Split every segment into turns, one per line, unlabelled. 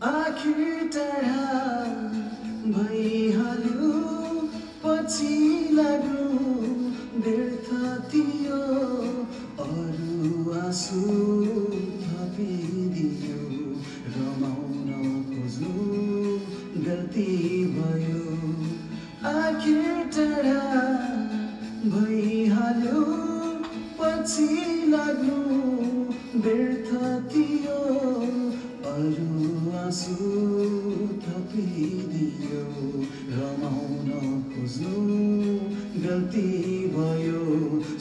आखिर टाढा भइहाल्यो पछि लाग्नु व्यर्थ थियो अरू आँसु थपिदियो रमाउन खोज्नु गल्ती भयो आखिर टाढा भइहाल्यो पछि लाग्नु व्यर्थ थियो अरू आँसु थपिदियो रमाउन खोज्नु गल्ती भयो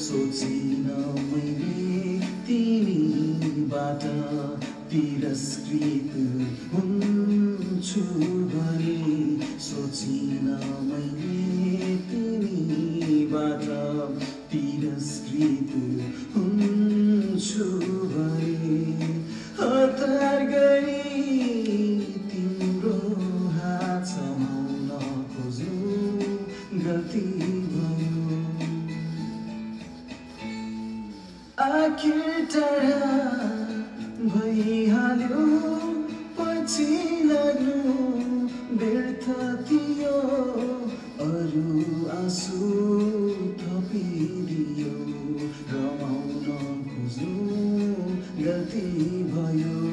सोचिन मैले तिमीबाट तिरस्कृत हुन्छु भने सोचिन मैले तिमीबाट तिरस्कृत हुन्छु भने हतार गरी तिम्रो हात समाउन खोज्नु गल्ती भयो आखिर टाढा भइहाल्यो पछि लाग्नु व्यर्थ थियो अरू आँसु थपिदियो रमाउन खोज्नु गल्ती भयो